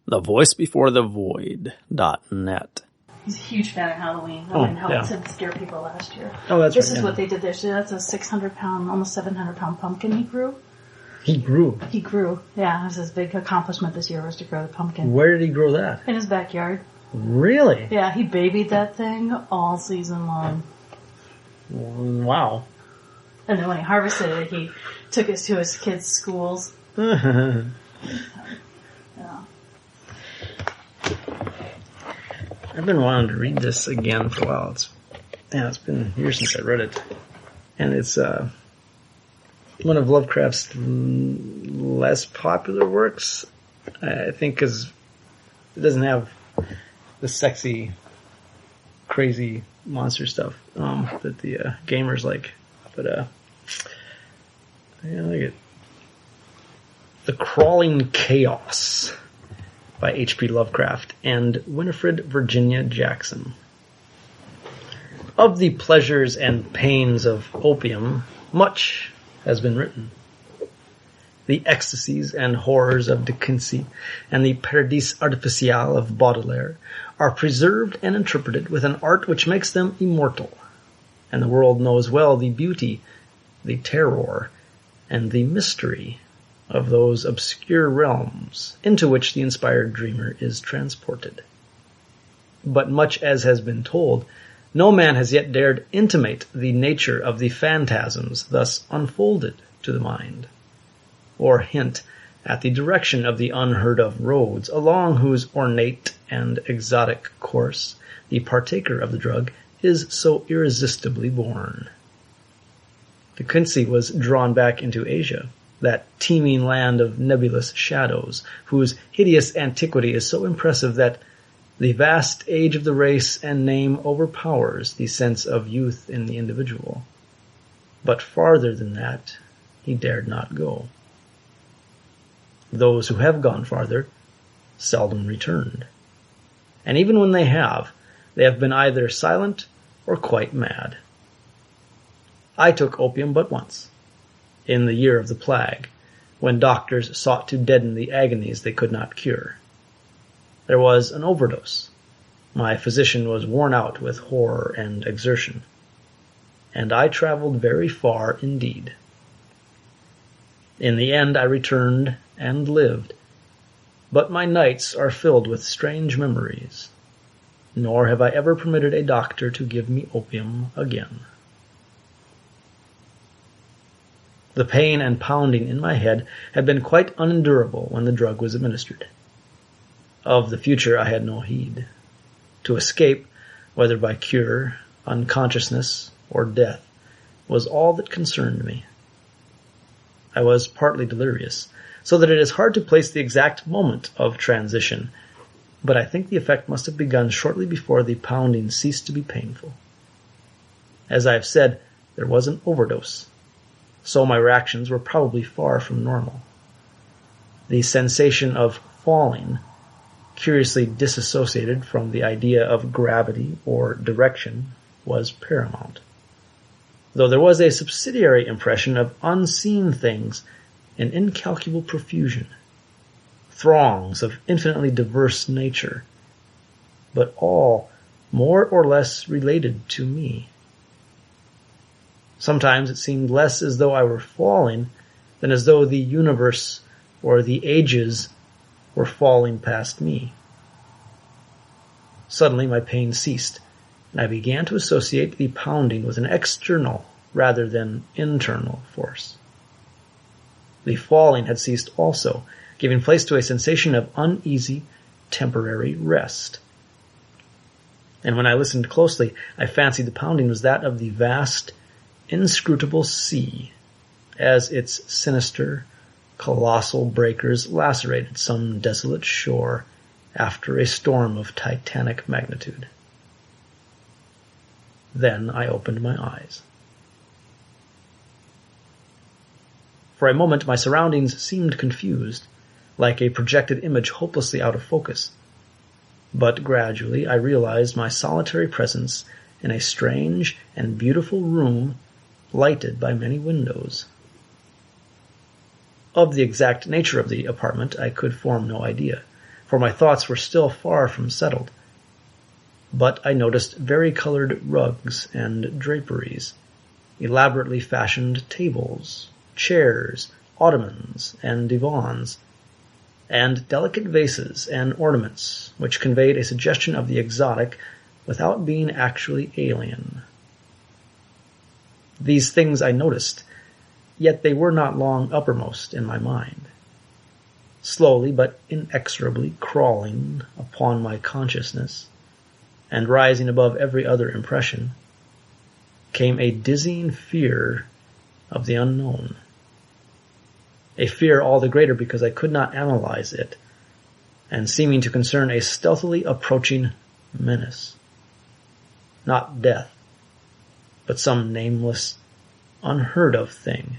thevoicebeforethevoid.net. He's a huge fan of Halloween. I helped him scare people last year. Oh, that's This is what they did this year. That's a 600-pound, almost 700-pound pumpkin he grew. He grew? He grew. Yeah, it was his big accomplishment this year was to grow the pumpkin. Where did he grow that? In his backyard. Really? Yeah, he babied that thing all season long. Wow. And then when he harvested it, he took it to his kids' schools. Yeah. I've been wanting to read this again for a while. It's been years since I read it. And it's one of Lovecraft's less popular works, I think, because it doesn't have the sexy, crazy monster stuff that the gamers like. But I like it. The Crawling Chaos by H.P. Lovecraft and Winifred Virginia Jackson. Of the pleasures and pains of opium, much has been written. The ecstasies and horrors of De Quincey and the Paradis Artificial of Baudelaire are preserved and interpreted with an art which makes them immortal, and the world knows well the beauty, the terror, and the mystery of those obscure realms into which the inspired dreamer is transported. But much as has been told, no man has yet dared intimate the nature of the phantasms thus unfolded to the mind, or hint at the direction of the unheard-of roads along whose ornate and exotic course the partaker of the drug is so irresistibly borne. De Quincey was drawn back into Asia, that teeming land of nebulous shadows, whose hideous antiquity is so impressive that the vast age of the race and name overpowers the sense of youth in the individual. But farther than that, he dared not go. Those who have gone farther seldom returned. And even when they have been either silent or quite mad. I took opium but once, in the year of the plague, when doctors sought to deaden the agonies they could not cure. There was an overdose. My physician was worn out with horror and exertion, and I traveled very far indeed. In the end I returned and lived, but my nights are filled with strange memories, nor have I ever permitted a doctor to give me opium again. The pain and pounding in my head had been quite unendurable when the drug was administered. Of the future I had no heed. To escape, whether by cure, unconsciousness, or death, was all that concerned me. I was partly delirious, so that it is hard to place the exact moment of transition, but I think the effect must have begun shortly before the pounding ceased to be painful. As I have said, there was an overdose, so my reactions were probably far from normal. The sensation of falling, curiously disassociated from the idea of gravity or direction, was paramount, though there was a subsidiary impression of unseen things in incalculable profusion, throngs of infinitely diverse nature, but all more or less related to me. Sometimes it seemed less as though I were falling than as though the universe or the ages were falling past me. Suddenly my pain ceased, and I began to associate the pounding with an external rather than internal force. The falling had ceased also, giving place to a sensation of uneasy, temporary rest. And when I listened closely, I fancied the pounding was that of the vast, inscrutable sea, as its sinister, colossal breakers lacerated some desolate shore after a storm of titanic magnitude. Then I opened my eyes. For a moment my surroundings seemed confused, like a projected image hopelessly out of focus. But gradually I realized my solitary presence in a strange and beautiful room lighted by many windows. Of the exact nature of the apartment I could form no idea, for my thoughts were still far from settled. But I noticed vari-colored rugs and draperies, elaborately fashioned tables, chairs, ottomans, and divans, and delicate vases and ornaments which conveyed a suggestion of the exotic without being actually alien. These things I noticed, yet they were not long uppermost in my mind. Slowly but inexorably crawling upon my consciousness, and rising above every other impression, came a dizzying fear of the unknown. A fear all the greater because I could not analyze it, and seeming to concern a stealthily approaching menace. Not death, but some nameless, unheard of thing,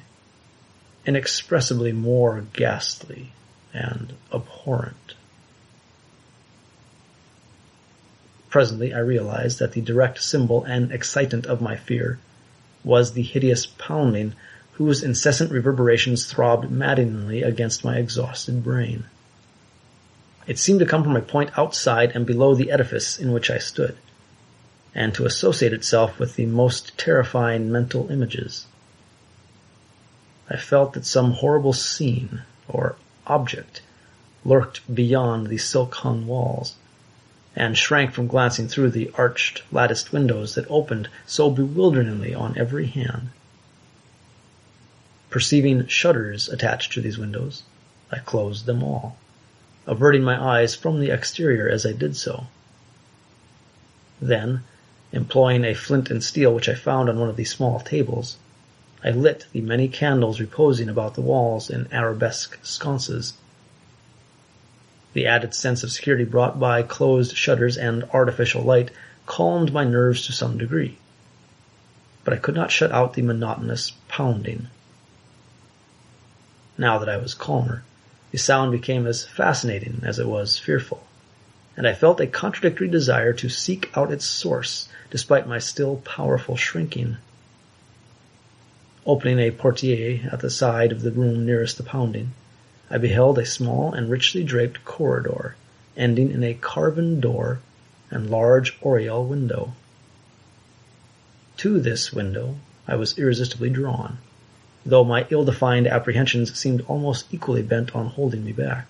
inexpressibly more ghastly and abhorrent. Presently I realized that the direct symbol and excitant of my fear was the hideous pounding whose incessant reverberations throbbed maddeningly against my exhausted brain. It seemed to come from a point outside and below the edifice in which I stood, and to associate itself with the most terrifying mental images. I felt that some horrible scene or object lurked beyond the silk-hung walls, and shrank from glancing through the arched, latticed windows that opened so bewilderingly on every hand. Perceiving shutters attached to these windows, I closed them all, averting my eyes from the exterior as I did so. Then, employing a flint and steel which I found on one of the small tables, I lit the many candles reposing about the walls in arabesque sconces. The added sense of security brought by closed shutters and artificial light calmed my nerves to some degree, but I could not shut out the monotonous pounding. Now that I was calmer, the sound became as fascinating as it was fearful, and I felt a contradictory desire to seek out its source despite my still powerful shrinking. Opening a portiere at the side of the room nearest the pounding, I beheld a small and richly draped corridor, ending in a carven door and large oriel window. To this window I was irresistibly drawn, though my ill-defined apprehensions seemed almost equally bent on holding me back.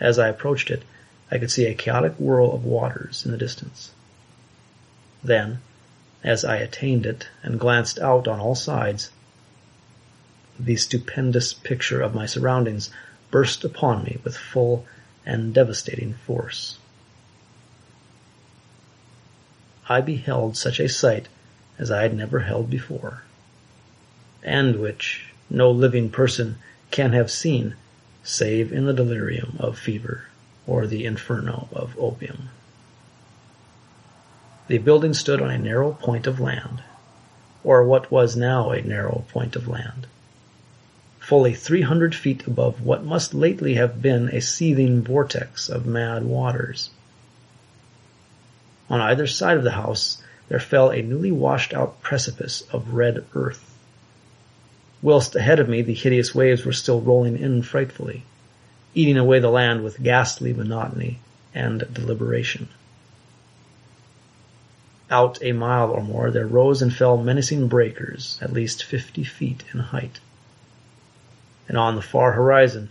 As I approached it, I could see a chaotic whirl of waters in the distance. Then, as I attained it and glanced out on all sides, the stupendous picture of my surroundings burst upon me with full and devastating force. I beheld such a sight as I had never held before, and which no living person can have seen save in the delirium of fever or the inferno of opium. The building stood on a narrow point of land, or what was now a narrow point of land, fully 300 feet above what must lately have been a seething vortex of mad waters. On either side of the house there fell a newly washed-out precipice of red earth, whilst ahead of me the hideous waves were still rolling in frightfully, eating away the land with ghastly monotony and deliberation. Out a mile or more there rose and fell menacing breakers at least 50 feet in height, and on the far horizon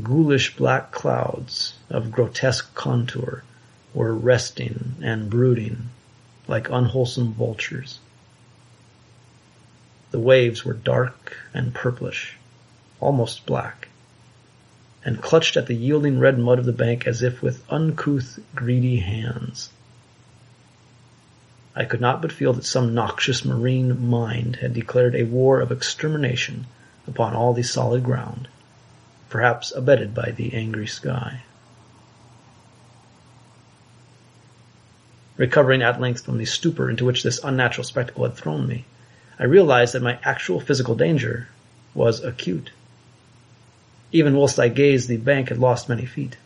ghoulish black clouds of grotesque contour were resting and brooding like unwholesome vultures. The waves were dark and purplish, almost black, and clutched at the yielding red mud of the bank as if with uncouth, greedy hands. I could not but feel that some noxious marine mind had declared a war of extermination upon all the solid ground, perhaps abetted by the angry sky. Recovering at length from the stupor into which this unnatural spectacle had thrown me, I realized that my actual physical danger was acute. Even whilst I gazed, the bank had lost many feet,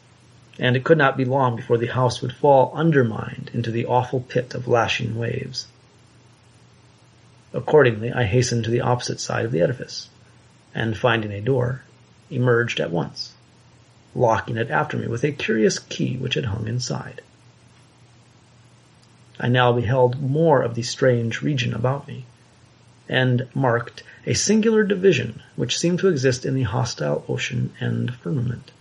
and it could not be long before the house would fall undermined into the awful pit of lashing waves. Accordingly, I hastened to the opposite side of the edifice, and finding a door, emerged at once, locking it after me with a curious key which had hung inside. I now beheld more of the strange region about me, and marked a singular division which seemed to exist in the hostile ocean and firmament.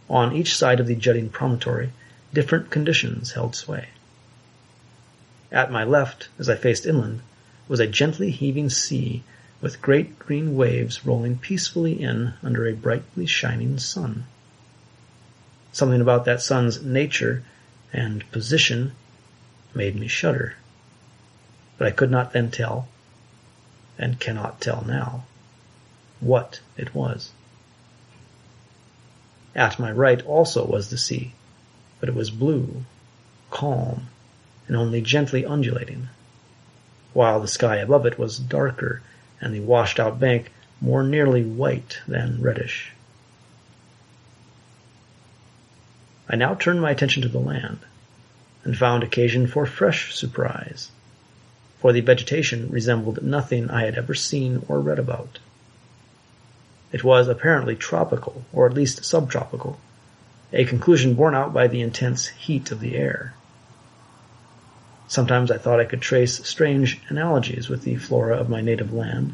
On each side of the jutting promontory, different conditions held sway. At my left, as I faced inland, was a gently heaving sea with great green waves rolling peacefully in under a brightly shining sun. Something about that sun's nature and position made me shudder, but I could not then tell, and cannot tell now, what it was. At my right also was the sea, but it was blue, calm, and only gently undulating, while the sky above it was darker and the washed-out bank more nearly white than reddish. I now turned my attention to the land, and found occasion for fresh surprise, for the vegetation resembled nothing I had ever seen or read about. It was apparently tropical, or at least subtropical, a conclusion borne out by the intense heat of the air. Sometimes I thought I could trace strange analogies with the flora of my native land,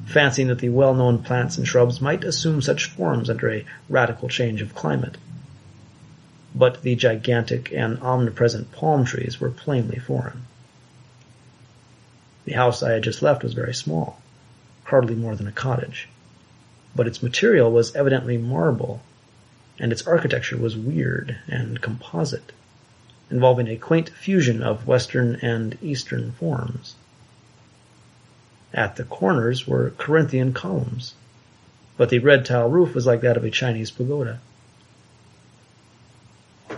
fancying that the well-known plants and shrubs might assume such forms under a radical change of climate. But the gigantic and omnipresent palm trees were plainly foreign. The house I had just left was very small, hardly more than a cottage, but its material was evidently marble, and its architecture was weird and composite, involving a quaint fusion of Western and Eastern forms. At the corners were Corinthian columns, but the red tile roof was like that of a Chinese pagoda.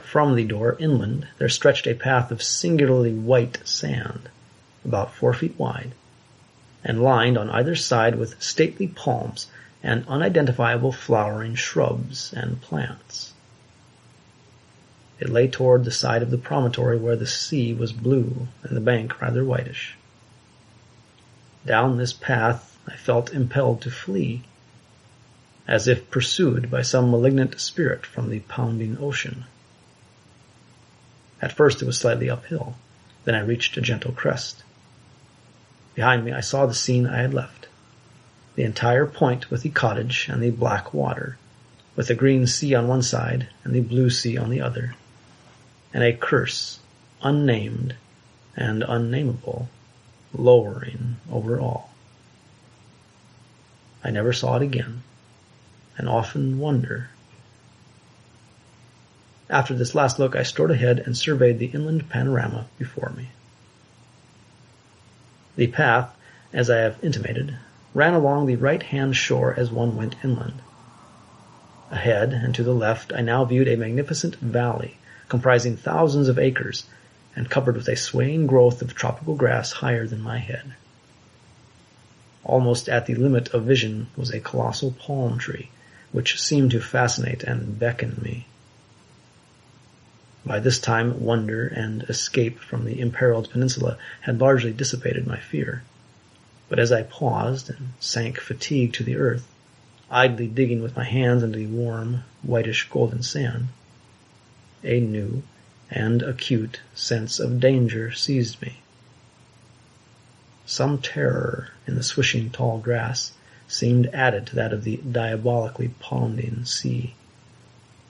From the door inland there stretched a path of singularly white sand, about 4 feet wide, and lined on either side with stately palms and unidentifiable flowering shrubs and plants. It lay toward the side of the promontory where the sea was blue and the bank rather whitish. Down this path I felt impelled to flee, as if pursued by some malignant spirit from the pounding ocean. At first it was slightly uphill, then I reached a gentle crest. Behind me I saw the scene I had left, the entire point with the cottage and the black water, with the green sea on one side and the blue sea on the other, and a curse, unnamed and unnameable, lowering over all. I never saw it again, and often wonder. After this last look, I strode ahead and surveyed the inland panorama before me. The path, as I have intimated, ran along the right-hand shore as one went inland. Ahead and to the left I now viewed a magnificent valley comprising thousands of acres and covered with a swaying growth of tropical grass higher than my head. Almost at the limit of vision was a colossal palm tree, which seemed to fascinate and beckon me. By this time, wonder and escape from the imperiled peninsula had largely dissipated my fear. But as I paused and sank fatigued to the earth, idly digging with my hands into the warm, whitish golden sand, a new and acute sense of danger seized me. Some terror in the swishing tall grass seemed added to that of the diabolically pounding sea,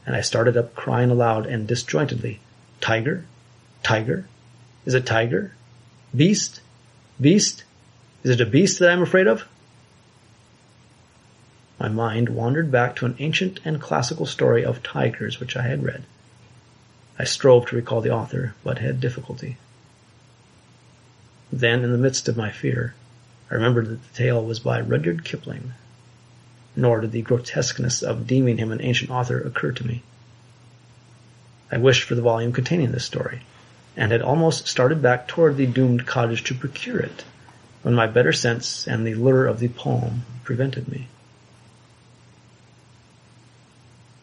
and I started up crying aloud and disjointedly, "Tiger? Tiger? Is it tiger? Beast? Beast? Is it a beast that I am afraid of?" My mind wandered back to an ancient and classical story of tigers which I had read. I strove to recall the author, but had difficulty. Then, in the midst of my fear, I remembered that the tale was by Rudyard Kipling, nor did the grotesqueness of deeming him an ancient author occur to me. I wished for the volume containing this story, and had almost started back toward the doomed cottage to procure it, when my better sense and the lure of the palm prevented me.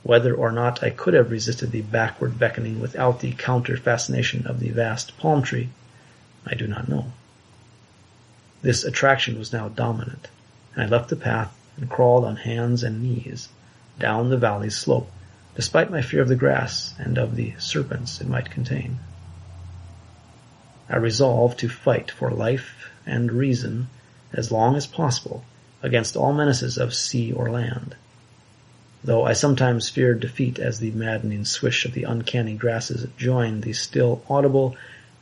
Whether or not I could have resisted the backward beckoning without the counter-fascination of the vast palm tree, I do not know. This attraction was now dominant, and I left the path and crawled on hands and knees, down the valley's slope, despite my fear of the grass and of the serpents it might contain. I resolved to fight for life and reason as long as possible against all menaces of sea or land, though I sometimes feared defeat as the maddening swish of the uncanny grasses joined the still audible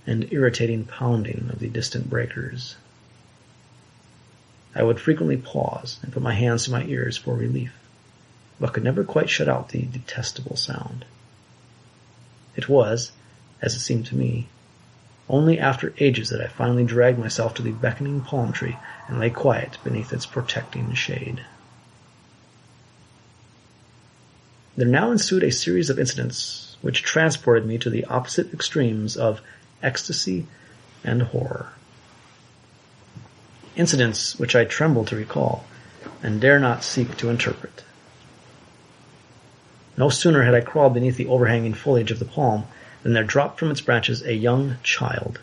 and irritating pounding of the distant breakers. I would frequently pause and put my hands to my ears for relief, but could never quite shut out the detestable sound. It was, as it seemed to me, only after ages that I finally dragged myself to the beckoning palm tree and lay quiet beneath its protecting shade. There now ensued a series of incidents which transported me to the opposite extremes of ecstasy and horror. Incidents which I tremble to recall and dare not seek to interpret. No sooner had I crawled beneath the overhanging foliage of the palm than there dropped from its branches a young child,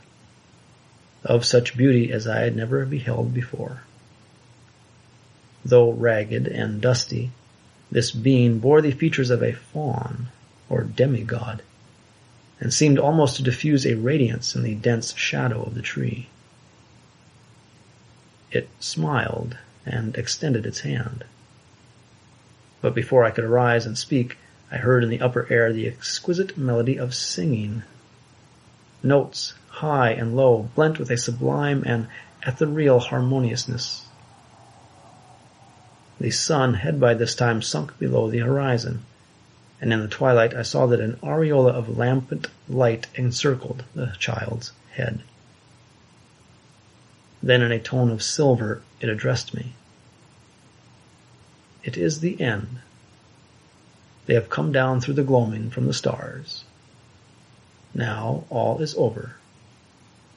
of such beauty as I had never beheld before. Though ragged and dusty, this being bore the features of a faun or demigod, and seemed almost to diffuse a radiance in the dense shadow of the tree. It smiled and extended its hand. But before I could arise and speak, I heard in the upper air the exquisite melody of singing. Notes, high and low, blent with a sublime and ethereal harmoniousness. The sun had by this time sunk below the horizon, and in the twilight I saw that an aureola of lambent light encircled the child's head. Then in a tone of silver it addressed me. It is the end. They have come down through the gloaming from the stars. Now all is over,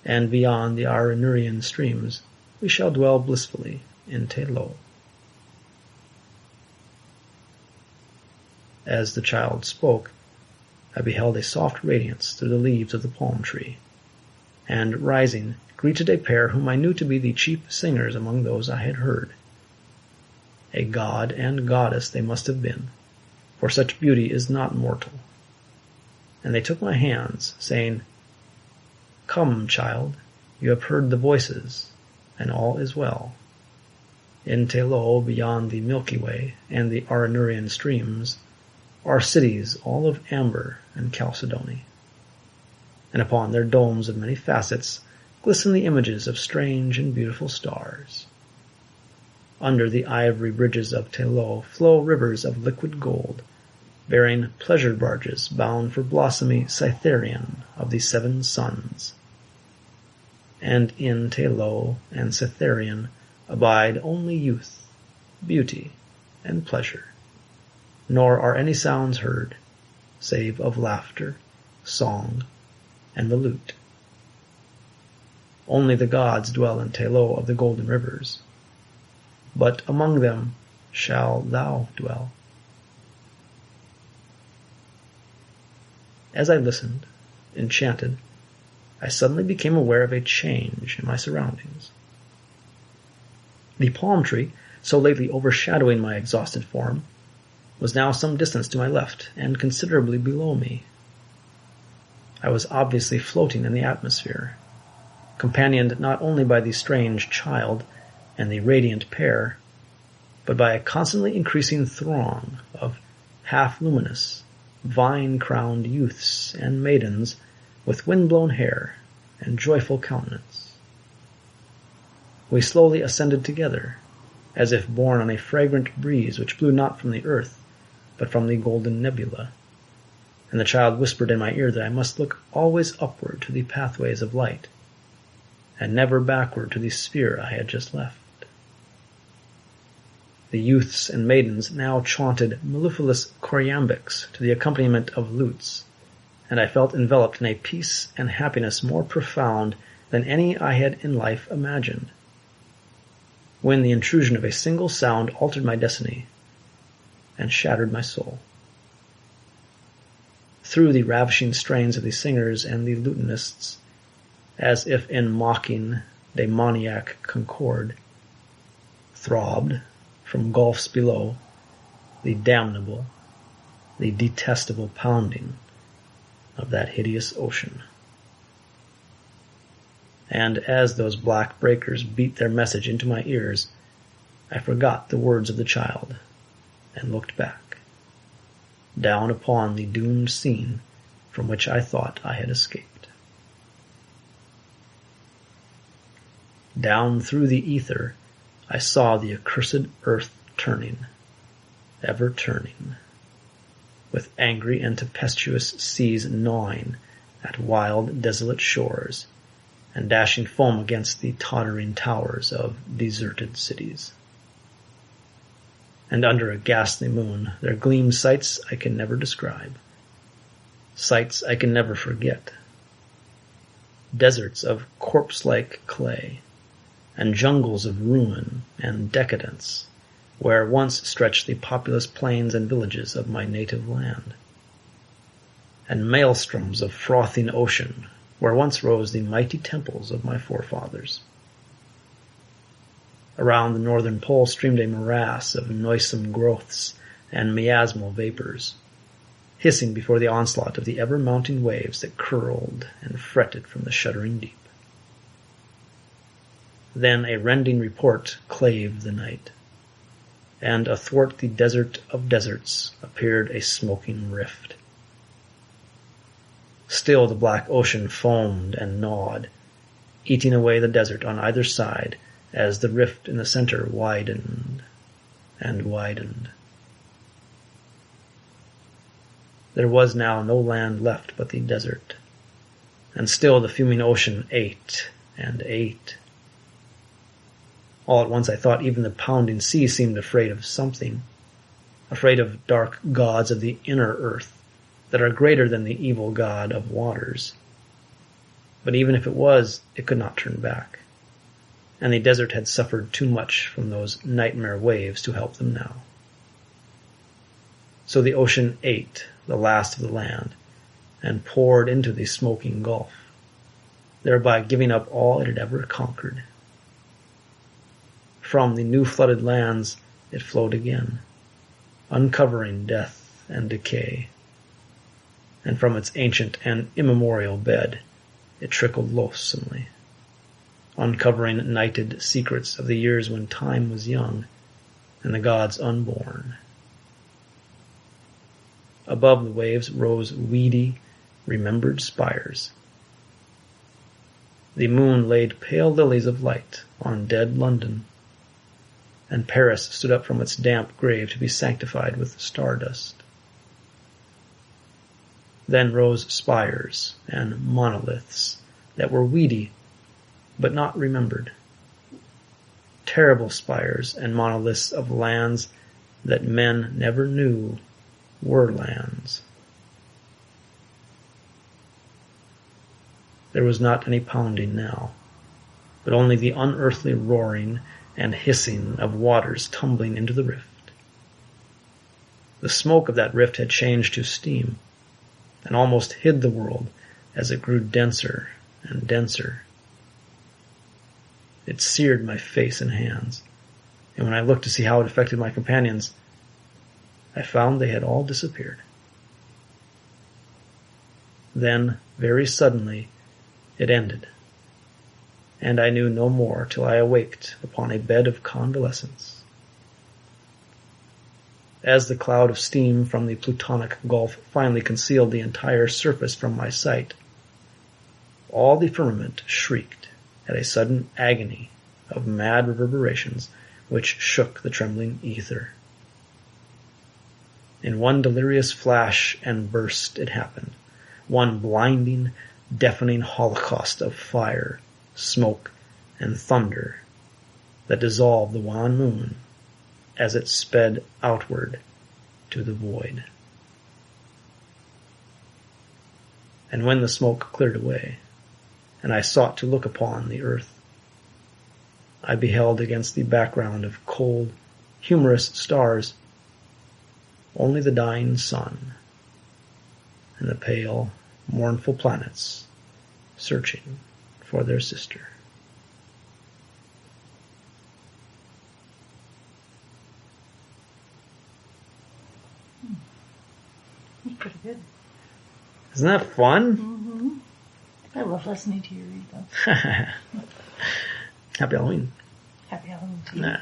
and beyond the Arinurian streams we shall dwell blissfully in Teilo. As the child spoke, I beheld a soft radiance through the leaves of the palm tree, and, rising, greeted a pair whom I knew to be the chief singers among those I had heard. A god and goddess they must have been, for such beauty is not mortal. And they took my hands, saying, "Come, child, you have heard the voices, and all is well. In Teilo, beyond the Milky Way and the Arinurian streams, are cities all of amber and chalcedony, and upon their domes of many facets glisten the images of strange and beautiful stars. Under the ivory bridges of Teilo flow rivers of liquid gold, bearing pleasure barges bound for blossomy Cytherean of the seven suns. And in Teilo and Cytherean abide only youth, beauty, and pleasure, nor are any sounds heard, save of laughter, song, and the lute. Only the gods dwell in Teilo of the golden rivers, but among them shall thou dwell." As I listened, enchanted, I suddenly became aware of a change in my surroundings. The palm tree, so lately overshadowing my exhausted form, was now some distance to my left and considerably below me. I was obviously floating in the atmosphere, companioned not only by the strange child and the radiant pair, but by a constantly increasing throng of half-luminous, vine-crowned youths and maidens with wind-blown hair and joyful countenance. We slowly ascended together, as if borne on a fragrant breeze which blew not from the earth, but from the golden nebula, and the child whispered in my ear that I must look always upward to the pathways of light, and never backward to the sphere I had just left. The youths and maidens now chaunted mellifluous choriambics to the accompaniment of lutes, and I felt enveloped in a peace and happiness more profound than any I had in life imagined, when the intrusion of a single sound altered my destiny and shattered my soul. Through the ravishing strains of the singers and the lutanists, as if in mocking demoniac concord, throbbed, from gulfs below, the damnable, the detestable pounding of that hideous ocean. And as those black breakers beat their message into my ears, I forgot the words of the child and looked back, down upon the doomed scene from which I thought I had escaped. Down through the ether I saw the accursed earth turning, ever turning, with angry and tempestuous seas gnawing at wild, desolate shores, and dashing foam against the tottering towers of deserted cities. And under a ghastly moon there gleamed sights I can never describe, sights I can never forget. Deserts of corpse-like clay, and jungles of ruin and decadence, where once stretched the populous plains and villages of my native land. And maelstroms of frothing ocean, where once rose the mighty temples of my forefathers. Around the northern pole streamed a morass of noisome growths and miasmal vapors, hissing before the onslaught of the ever-mounting waves that curled and fretted from the shuddering deep. Then a rending report clave the night, and athwart the desert of deserts appeared a smoking rift. Still the black ocean foamed and gnawed, eating away the desert on either side as the rift in the center widened and widened. There was now no land left but the desert, and still the fuming ocean ate and ate. All at once I thought even the pounding sea seemed afraid of something, afraid of dark gods of the inner earth that are greater than the evil god of waters. But even if it was, it could not turn back, and the desert had suffered too much from those nightmare waves to help them now. So the ocean ate the last of the land and poured into the smoking gulf, thereby giving up all it had ever conquered. From the new flooded lands it flowed again, uncovering death and decay. And from its ancient and immemorial bed it trickled loathsomely, uncovering nighted secrets of the years when time was young and the gods unborn. Above the waves rose weedy, remembered spires. The moon laid pale lilies of light on dead London, and Paris stood up from its damp grave to be sanctified with stardust. Then rose spires and monoliths that were weedy, but not remembered. Terrible spires and monoliths of lands that men never knew were lands. There was not any pounding now, but only the unearthly roaring and hissing of waters tumbling into the rift. The smoke of that rift had changed to steam, and almost hid the world as it grew denser and denser. It seared my face and hands, and when I looked to see how it affected my companions, I found they had all disappeared. Then, very suddenly, it ended, and I knew no more till I awaked upon a bed of convalescence. As the cloud of steam from the Plutonic Gulf finally concealed the entire surface from my sight, all the firmament shrieked at a sudden agony of mad reverberations which shook the trembling ether. In one delirious flash and burst it happened, one blinding, deafening holocaust of fire, smoke, and thunder that dissolved the wan moon as it sped outward to the void. And when the smoke cleared away, and I sought to look upon the earth, I beheld against the background of cold, humorous stars only the dying sun and the pale, mournful planets searching for their sister. It's pretty good. Isn't that fun? Mm-hmm. I love listening to you read them. Happy Halloween. Happy Halloween to you.